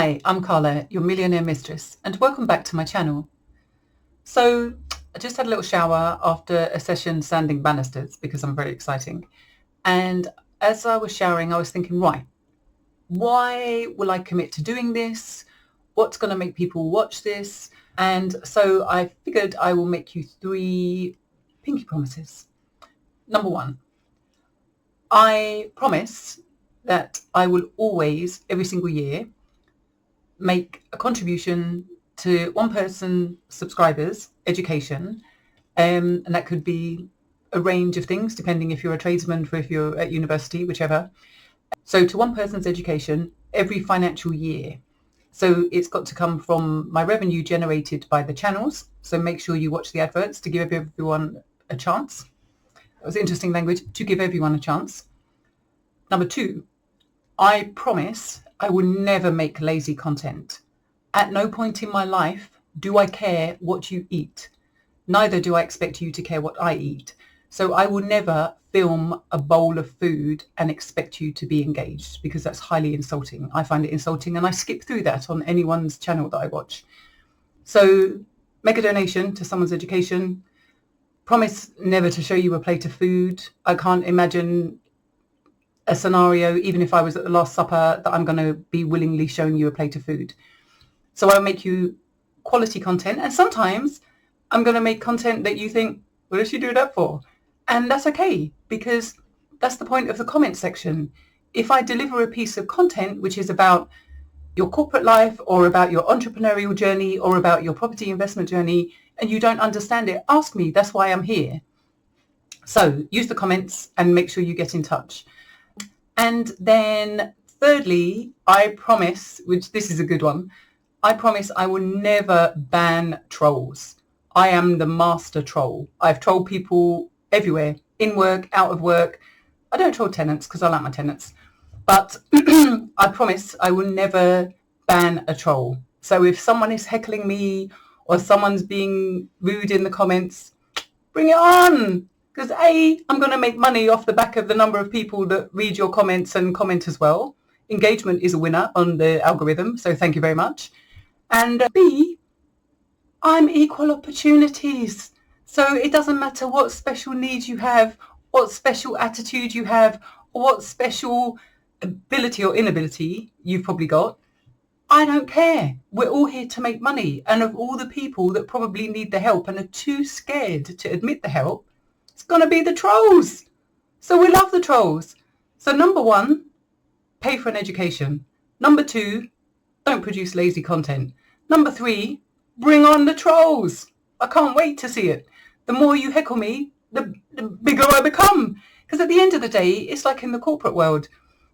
Hi, I'm Carla, your Millionaire Mistress, and welcome back to my channel. So I just had a little shower after a session sanding banisters because I'm very exciting. And as I was showering, I was thinking, right, why will I commit to doing this? What's going to make people watch this? And so I figured I will make you 3 pinky promises. Number 1, I promise that I will always, every single year, make a contribution to one person subscribers education, and that could be a range of things depending if you're a tradesman or if you're at university, whichever. So to one person's education every financial year. So it's got to come from my revenue generated by the channels, so make sure you watch the adverts to give everyone a chance. That was interesting language, to give everyone a chance. Number 2, I promise I will never make lazy content. At no point in my life do I care what you eat. Neither do I expect you to care what I eat. So I will never film a bowl of food and expect you to be engaged, because that's highly insulting. I find it insulting and I skip through that on anyone's channel that I watch. So make a donation to someone's education. Promise never to show you a plate of food. I can't imagine a scenario, even if I was at the Last Supper, that I'm going to be willingly showing you a plate of food. So I'll make you quality content, and sometimes I'm going to make content that you think, what does she do that for? And that's okay, because that's the point of the comment section. If I deliver a piece of content which is about your corporate life or about your entrepreneurial journey or about your property investment journey and you don't understand it, ask me. That's why I'm here. So use the comments and make sure you get in touch. And then thirdly, I promise, which this is a good one, I promise I will never ban trolls. I am the master troll. I've trolled people everywhere, in work, out of work. I don't troll tenants because I like my tenants. But I promise I will never ban a troll. So if someone is heckling me or someone's being rude in the comments, bring it on. Because A, I'm going to make money off the back of the number of people that read your comments and comment as well. Engagement is a winner on the algorithm, so thank you very much. And B, I'm equal opportunities. So it doesn't matter what special needs you have, what special attitude you have, or what special ability or inability you've probably got. I don't care. We're all here to make money. And of all the people that probably need the help and are too scared to admit the help, it's going to be the trolls. So we love the trolls. So number 1, pay for an education. Number 2, don't produce lazy content. Number 3, bring on the trolls. I can't wait to see it. The more you heckle me, the bigger I become. Because at the end of the day, it's like in the corporate world.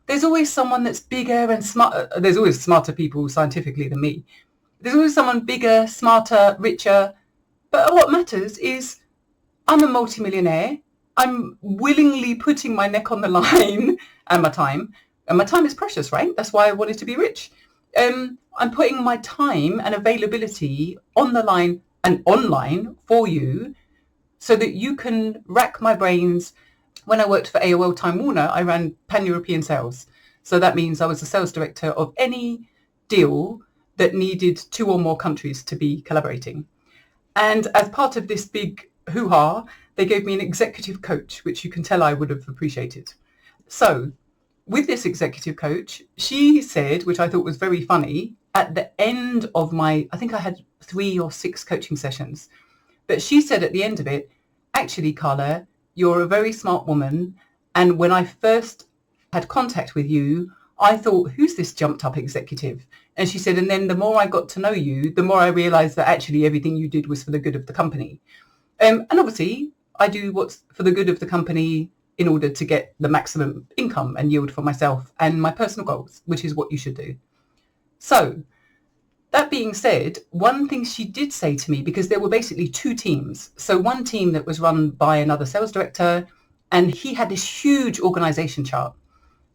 There's always someone that's bigger and smarter. There's always smarter people scientifically than me. There's always someone bigger, smarter, richer. But what matters is I'm a multi-millionaire. I'm willingly putting my neck on the line and my time. And my time is precious, right? That's why I wanted to be rich. I'm putting my time and availability on the line and online for you so that you can rack my brains. When I worked for AOL Time Warner, I ran pan-European sales. So that means I was the sales director of any deal that needed 2 or more countries to be collaborating. And as part of this big hoo-ha, they gave me an executive coach, which you can tell I would have appreciated. So with this executive coach, she said, which I thought was very funny, at the end of I think I had 3 or 6 coaching sessions, but she said at the end of it, actually, Carla, you're a very smart woman. And when I first had contact with you, I thought, who's this jumped up executive? And she said, and then the more I got to know you, the more I realized that actually everything you did was for the good of the company. And obviously I do what's for the good of the company in order to get the maximum income and yield for myself and my personal goals, which is what you should do. So that being said, one thing she did say to me, because there were basically 2 teams. So one team that was run by another sales director, and he had this huge organization chart.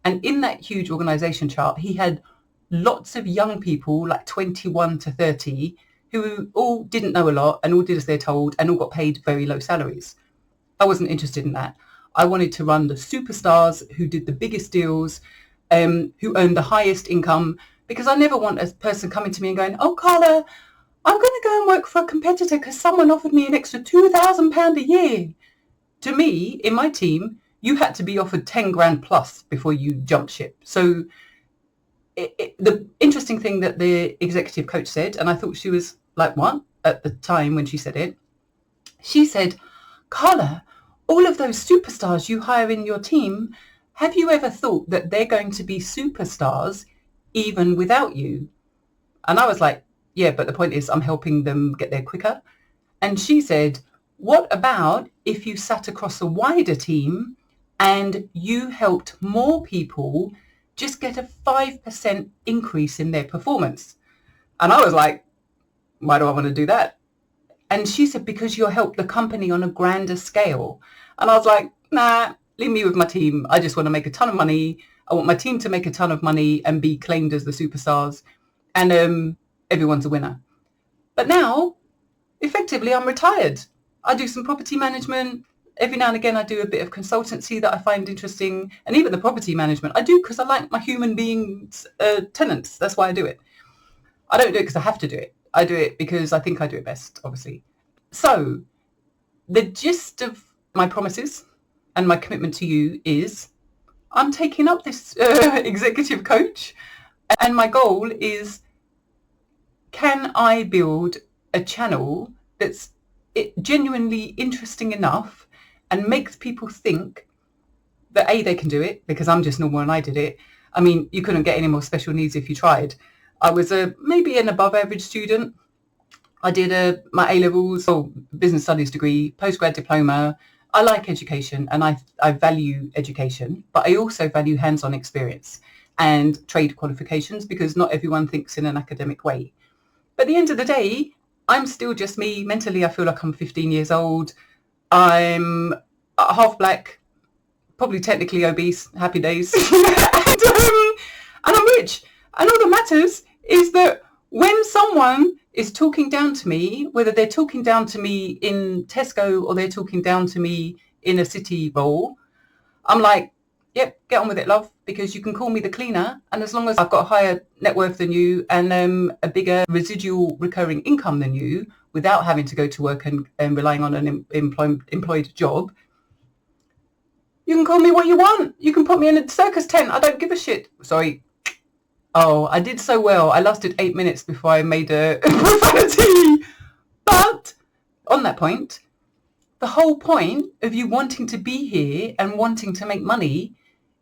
And in that huge organization chart, he had lots of young people, like 21 to 30, who all didn't know a lot and all did as they're told and all got paid very low salaries. I wasn't interested in that. I wanted to run the superstars who did the biggest deals, who earned the highest income, because I never want a person coming to me and going, oh, Carla, I'm going to go and work for a competitor because someone offered me an extra £2,000 a year. To me, in my team, you had to be offered 10 grand plus before you jumped ship. So the interesting thing that the executive coach said, and I thought she was like, what? At the time when she said it, she said, Carla, all of those superstars you hire in your team, have you ever thought that they're going to be superstars even without you? And I was like, yeah, but the point is I'm helping them get there quicker. And she said, what about if you sat across a wider team and you helped more people just get a 5% increase in their performance? And I was like, why do I want to do that? And she said, because you'll help the company on a grander scale. And I was like, nah, leave me with my team. I just want to make a ton of money. I want my team to make a ton of money and be claimed as the superstars. And everyone's a winner. But now, effectively, I'm retired. I do some property management. Every now and again, I do a bit of consultancy that I find interesting. And even the property management, I do because I like my human beings, tenants. That's why I do it. I don't do it because I have to do it. I do it because I think I do it best, obviously. So the gist of my promises and my commitment to you is I'm taking up this executive coach. And my goal is, can I build a channel that's genuinely interesting enough and makes people think that A, they can do it, because I'm just normal and I did it. I mean, you couldn't get any more special needs if you tried. I was maybe an above average student. I did my A-levels or business studies degree, postgrad diploma. I like education and I value education, but I also value hands-on experience and trade qualifications, because not everyone thinks in an academic way. But at the end of the day, I'm still just me. Mentally, I feel like I'm 15 years old. I'm half black, probably technically obese, happy days. And I'm rich. And all that matters is that when someone is talking down to me, whether they're talking down to me in Tesco or they're talking down to me in a city role, I'm like, yep, get on with it, love, because you can call me the cleaner. And as long as I've got a higher net worth than you and a bigger residual recurring income than you, without having to go to work and relying on an employed job, you can call me what you want. You can put me in a circus tent. I don't give a shit. Sorry. Oh, I did so well. I lasted 8 minutes before I made a profanity. But on that point, the whole point of you wanting to be here and wanting to make money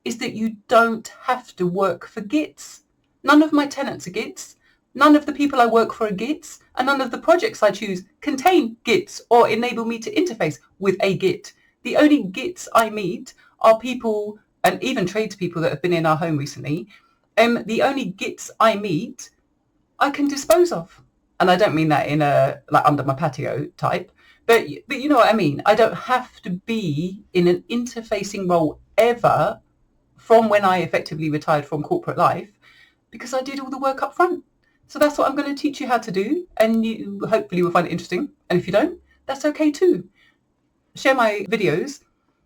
is that you don't have to work for gits. None of my tenants are gits. None of the people I work for are gits. And none of the projects I choose contain gits or enable me to interface with a git. The only gits I meet are people, and even tradespeople that have been in our home recently. The only gits I meet, I can dispose of. And I don't mean that in a like under my patio type, but you know what I mean. I don't have to be in an interfacing role ever from when I effectively retired from corporate life, because I did all the work up front. So that's what I'm going to teach you how to do, and you hopefully will find it interesting. And if you don't, that's okay too. Share my videos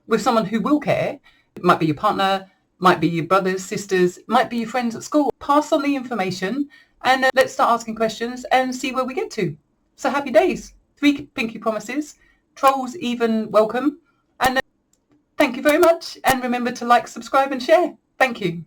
with someone who will care. It might be your partner, might be your brothers, sisters, might be your friends at school. Pass on the information and let's start asking questions and see where we get to. So happy days. 3 pinky promises. Trolls even welcome. And thank you very much. And remember to like, subscribe and share. Thank you.